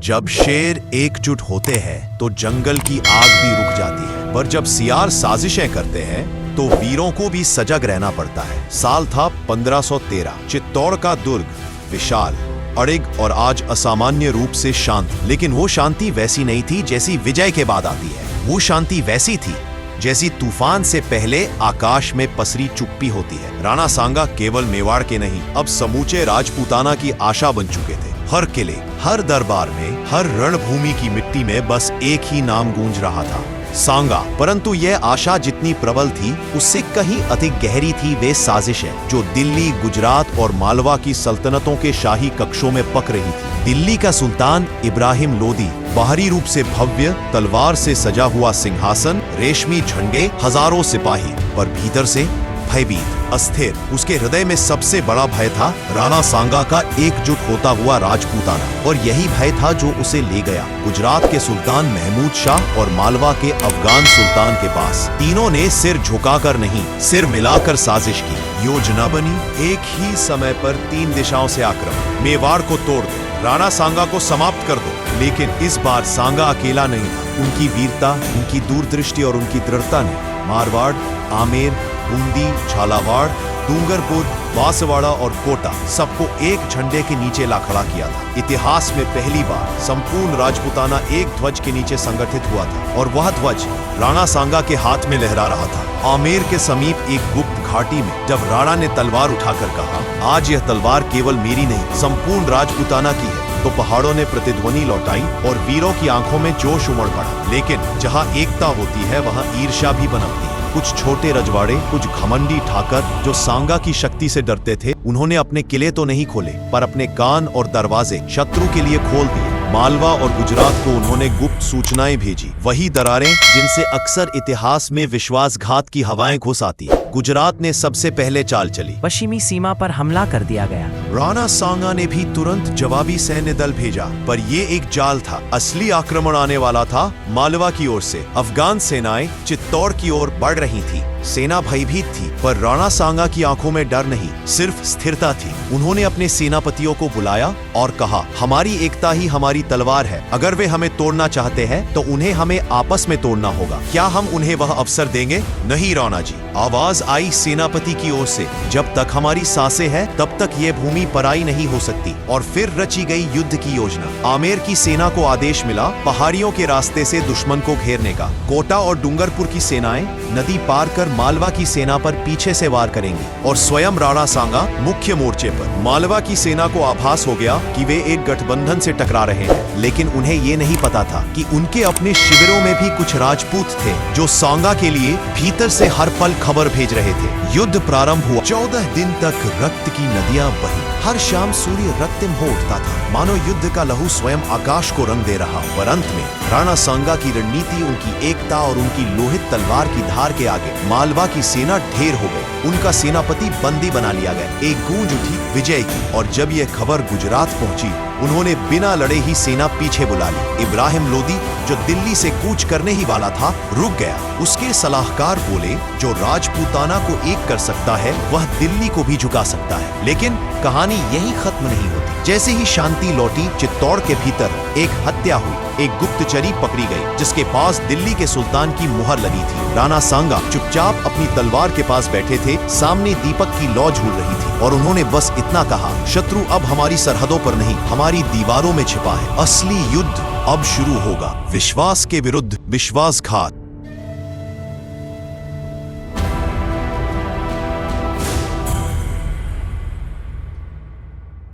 जब शेर एकजुट होते हैं तो जंगल की आग भी रुक जाती है, पर जब सियार साजिशें करते हैं तो वीरों को भी सजग रहना पड़ता है। साल था 1513। चित्तौड़ का दुर्ग विशाल, अड़िग और आज असामान्य रूप से शांत, लेकिन वो शांति वैसी नहीं थी जैसी विजय के बाद आती है। वो शांति वैसी थी जैसी तूफान से पहले आकाश में पसरी चुप्पी होती है। राणा सांगा केवल मेवाड़ के नहीं, अब समूचे राजपूताना की आशा बन चुके थे। हर किले, हर दरबार में, हर रणभूमि की मिट्टी में बस एक ही नाम गूंज रहा था, सांगा। परंतु यह आशा जितनी प्रबल थी, उससे कहीं अधिक गहरी थी वे साजिशें जो दिल्ली, गुजरात और मालवा की सल्तनतों के शाही कक्षों में पक रही थी। दिल्ली का सुल्तान इब्राहिम लोदी, बाहरी रूप से भव्य, तलवार से सजा हुआ सिंहासन, रेशमी झंडे, हजारों सिपाही, पर भीतर से भयभीत, अस्थिर। उसके हृदय में सबसे बड़ा भय था राणा सांगा का एकजुट होता हुआ राजपूताना, और यही भय था जो उसे ले गया गुजरात के सुल्तान महमूद शाह और मालवा के अफगान सुल्तान के पास। तीनों ने सिर झुकाकर नहीं, सिर मिलाकर साजिश की। योजना बनी, एक ही समय पर 3 दिशाओं से आक्रमण। मेवाड़ को तोड़ दो, राणा सांगा को समाप्त कर दो। लेकिन इस बार सांगा अकेला नहीं था। उनकी वीरता, उनकी दूरदृष्टि और उनकी दृढ़ता ने मारवाड़, आमेर, बूंदी, झालावाड़, डूंगरपुर, बांसवाड़ा और कोटा सबको एक झंडे के नीचे ला खड़ा किया था। इतिहास में पहली बार संपूर्ण राजपूताना एक ध्वज के नीचे संगठित हुआ था, और वह ध्वज राणा सांगा के हाथ में लहरा रहा था। आमेर के समीप एक गुप्त घाटी में जब राणा ने तलवार उठाकर कहा, आज यह तलवार केवल मेरी नहीं, संपूर्ण राजपूताना की है, तो पहाड़ों ने प्रतिध्वनि लौटाई और वीरों की आंखों में जोश उमड़ पड़ा। लेकिन जहां एकता होती है वहां ईर्ष्या भी पनपती है। कुछ छोटे रजवाड़े, कुछ घमंडी ठाकर जो सांगा की शक्ति से डरते थे, उन्होंने अपने किले तो नहीं खोले, पर अपने कान और दरवाजे शत्रु के लिए खोल दिए। मालवा और गुजरात को उन्होंने गुप्त सूचनाएं भेजी, वही दरारें जिनसे अक्सर इतिहास में विश्वासघात की हवाएं घुस आती। गुजरात ने सबसे पहले चाल चली, पश्चिमी सीमा पर हमला कर दिया गया। राणा सांगा ने भी तुरंत जवाबी सैन्य दल भेजा, पर ये एक जाल था। असली आक्रमण आने वाला था मालवा की ओर से। अफगान सेनाएं चित्तौड़ की ओर बढ़ रही थी। सेना भयभीत थी, पर राणा सांगा की आंखों में डर नहीं, सिर्फ स्थिरता थी। उन्होंने अपने सेनापतियों को बुलाया और कहा, हमारी एकता ही हमारी तलवार है। अगर वे हमें तोड़ना चाहते हैं तो उन्हें हमें आपस में तोड़ना होगा। क्या हम उन्हें वह अवसर देंगे? नहीं राणा जी, आवाज आई सेनापति की ओर से। जब तक हमारी सांसें हैं तब तक ये भूमि पराई नहीं हो सकती। और फिर रची गई युद्ध की योजना। आमेर की सेना को आदेश मिला पहाड़ियों के रास्ते से दुश्मन को घेरने का। कोटा और डूंगरपुर की सेनाएं नदी पार कर मालवा की सेना पर पीछे से वार करेंगी, और स्वयं राणा सांगा मुख्य मोर्चे पर। मालवा की सेना को आभास हो गया कि वे एक गठबंधन से टकरा रहे हैं, लेकिन उन्हें ये नहीं पता था कि उनके अपने शिविरों में भी कुछ राजपूत थे जो सांगा के लिए भीतर से हर पल खबर भेज रहे थे। युद्ध प्रारंभ हुआ। 14 दिन तक रक्त की नदियां बही। हर शाम सूर्य रक्तिम हो उठता था, मानो युद्ध का लहू स्वयं आकाश को रंग दे रहा। पर अंत में राणा सांगा की रणनीति, उनकी एकता और उनकी लोहित तलवार की धार के आगे मालवा की सेना ढेर हो गई। उनका सेनापति बंदी बना लिया गया। एक गूंज उठी विजय की, और जब यह खबर गुजरात पहुंची, उन्होंने बिना लड़े ही सेना पीछे बुला ली। इब्राहिम लोदी, जो दिल्ली से कूच करने ही वाला था, रुक गया। उसके सलाहकार बोले, जो राजपूताना को एक कर सकता है वह दिल्ली को भी झुका सकता है। लेकिन कहानी यही खत्म नहीं होती। जैसे ही शांति लौटी, चित्तौड़ के भीतर एक हत्या हुई। एक गुप्तचरी पकड़ी गई जिसके पास दिल्ली के सुल्तान की मुहर लगी थी। राणा सांगा चुपचाप अपनी तलवार के पास बैठे थे। सामने दीपक की लौ झूल रही थी, और उन्होंने बस इतना कहा, शत्रु अब हमारी सरहदों पर नहीं, हमारी दीवारों में छिपा है। असली युद्ध अब शुरू होगा। विश्वास के विरुद्ध विश्वासघात।